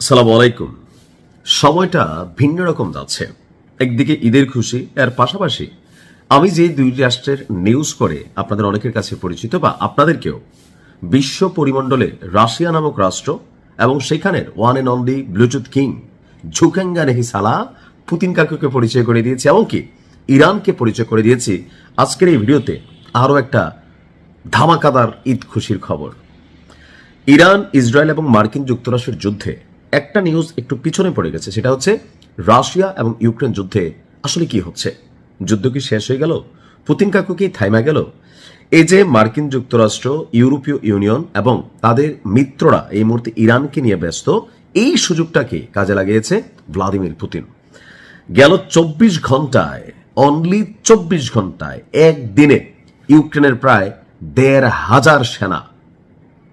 আসসালামু আলাইকুম। সময়টা ভিন্ন রকম যাচ্ছে। একদিকে ঈদের খুশি, এর পাশাপাশি আমি যে দুই রাষ্ট্রের নিউজ করে আপনাদের অনেকের কাছে পরিচিত বা আপনাদেরকেও বিশ্ব পরিমণ্ডলে রাশিয়া নামক রাষ্ট্র এবং সেখানের one and only Bluetooth king ঝুকেঙ্গা নেহি সালা পুতিন কাকুকে পরিচয় করে দিয়েছি, এমনকি ইরানকে পরিচয় করে দিয়েছি। আজকের এই ভিডিওতে আরও একটা ধামাকাদার ঈদ খুশির খবর। ইরান, ইসরায়েল এবং মার্কিন যুক্তরাষ্ট্রের যুদ্ধে একটা নিউজ একটু পিছনে পড়ে গেছে, সেটা হচ্ছে রাশিয়া এবং ইউক্রেন যুদ্ধে আসলে কি হচ্ছে। যুদ্ধ কি শেষ হয়ে গেল? পুতিন কাকু কি থাইমা গেল? এই যে মার্কিন যুক্তরাষ্ট্র, ইউরোপীয় ইউনিয়ন এবং তাদের মিত্ররা এই মুহূর্তে ইরানকে নিয়ে ব্যস্ত, এই সুযোগটাকে কাজে লাগিয়েছে ভ্লাদিমির পুতিন। গেল 24 ঘন্টায়, অনলি 24 ঘন্টায়, একদিনে ইউক্রেনের প্রায় 1,500 সেনা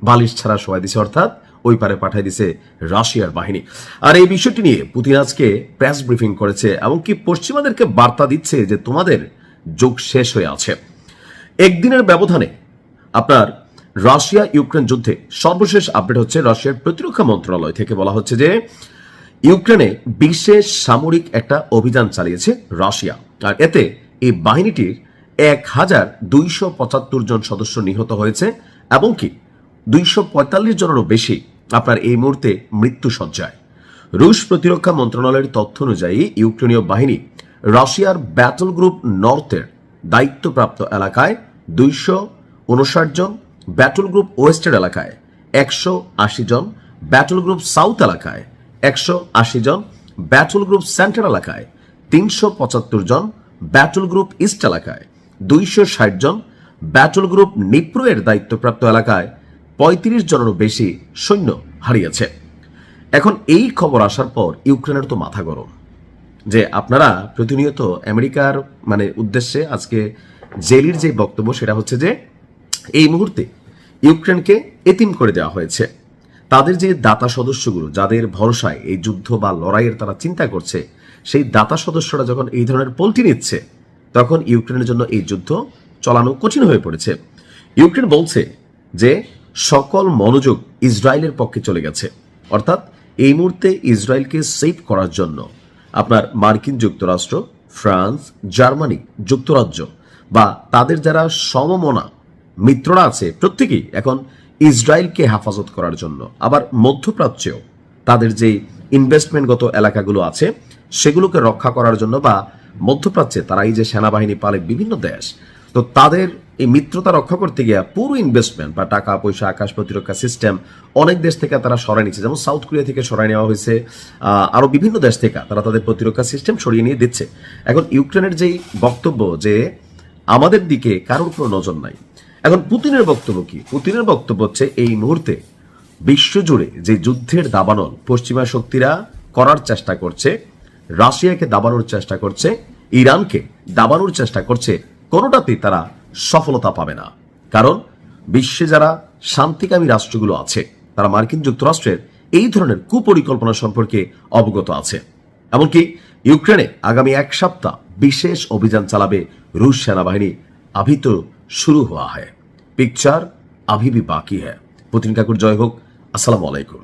বালিশ ছাড়া শোয়া দিছে, অর্থাৎ ওই পারে পাঠিয়ে দিছে রাশিয়ার বাহিনী। আর এই বিষয়টি নিয়ে পুতিন আজকে প্রেস ব্রিফিং করেছে, এমনকি পশ্চিমাদেরকে বার্তা দিচ্ছে যে তোমাদের যুগ শেষ হয়ে আছে। একদিনের ব্যবধানে আপনার রাশিয়া ইউক্রেন যুদ্ধে সর্বশেষ আপডেট হচ্ছে রাশিয়ার প্রতিরক্ষা মন্ত্রণালয় থেকে বলা হচ্ছে যে ইউক্রেনে বিশেষ সামরিক একটা অভিযান চালিয়েছে রাশিয়া, আর এতে এই বাহিনীটির 1,275 জন সদস্য নিহত হয়েছে, এমনকি 245 জনেরও বেশি আপনার এই মুহূর্তে মৃত্যুসজ্জায়। রুশ প্রতিরক্ষা মন্ত্রণালয়ের তথ্য অনুযায়ী ইউক্রেনীয় বাহিনী রাশিয়ার ব্যাটল গ্রুপ নর্থের দায়িত্বপ্রাপ্ত এলাকায় 259 জন, ব্যাটল গ্রুপ ওয়েস্টের এলাকায় 180 জন, ব্যাটল গ্রুপ সাউথ এলাকায় 180 জন, ব্যাটল গ্রুপ সেন্টার এলাকায় 375 জন, ব্যাটল গ্রুপ ইস্ট এলাকায় 260 জন, ব্যাটল গ্রুপ নিপ্রো এর দায়িত্বপ্রাপ্ত এলাকায় 35 জনেরও বেশি সৈন্য হারিয়েছে। এখন এই খবর আসার পর ইউক্রেনের তো মাথা গরম যে আপনারা প্রতিনিয়ত আমেরিকার উদ্দেশ্যে আজকে জেলির যে বক্তব্য সেটা হচ্ছে যে এই মুহূর্তে ইউক্রেনকে এতিম করে দেওয়া হয়েছে। তাদের যে দাতা সদস্যগুলো, যাদের ভরসায় এই যুদ্ধ বা লড়াইয়ের তারা চিন্তা করছে, সেই দাতা সদস্যরা যখন এই ধরনের পল্টি নিচ্ছে, তখন ইউক্রেনের জন্য এই যুদ্ধ চালানো কঠিন হয়ে পড়েছে। ইউক্রেন বলছে যে সকল মনোযোগ ইসরায়েলের পক্ষে চলে গেছে, অর্থাৎ এই মুহূর্তে ইসরায়েলকে সেভ করার জন্য আপনার মার্কিন যুক্তরাষ্ট্র, ফ্রান্স, জার্মানি, যুক্তরাজ্য বা তাদের যারা সমমনা মিত্ররা আছে, প্রত্যেকেই এখন ইসরায়েলকে হেফাজত করার জন্য, আবার মধ্যপ্রাচ্যেও তাদের যে ইনভেস্টমেন্টগত এলাকাগুলো আছে সেগুলোকে রক্ষা করার জন্য, বা মধ্যপ্রাচ্যে তারা এই যে সেনাবাহিনী পালে বিভিন্ন দেশ, তো তাদের এই মিত্রতা রক্ষা করতে গিয়ে পুরো ইনভেস্টমেন্ট বা টাকা পয়সা, আকাশ প্রতিরক্ষা সিস্টেম অনেক দেশ থেকে তারা সরাই নিচ্ছে। যেমন সাউথ কোরিয়া থেকে সরাই নেওয়া হয়েছে, আরো বিভিন্ন দেশ থেকে তারা তাদের প্রতিরক্ষা সিস্টেম সরিয়ে নিয়ে দিচ্ছে। এখন ইউক্রেনের যেই বক্তব্য যে আমাদের দিকে কারোর কোনো নজর নাই, এখন পুতিনের বক্তব্য কি? পুতিনের বক্তব্য হচ্ছে এই মুহূর্তে বিশ্বজুড়ে যে যুদ্ধের দাবানল পশ্চিমা শক্তিরা করার চেষ্টা করছে, রাশিয়াকে দাবানোর চেষ্টা করছে, ইরানকে দাবানোর চেষ্টা করছে, কোনোটাতেই তারা সফলতা পাবে না। কারণ বিশ্বে যারা শান্তিকামী রাষ্ট্রগুলো আছে তারা মার্কিন যুক্তরাষ্ট্রের এই ধরনের কুপরিকল্পনা সম্পর্কে অবগত আছে। এমনকি ইউক্রেনে আগামী 1 সপ্তাহ বিশেষ অভিযান চালাবে রুশ সেনাবাহিনী। अभी तो शुरू हुआ है, पिक्चर अभी भी बाकी है। पुतिन काकुर जय होक। अस्सलामु आलैकुम।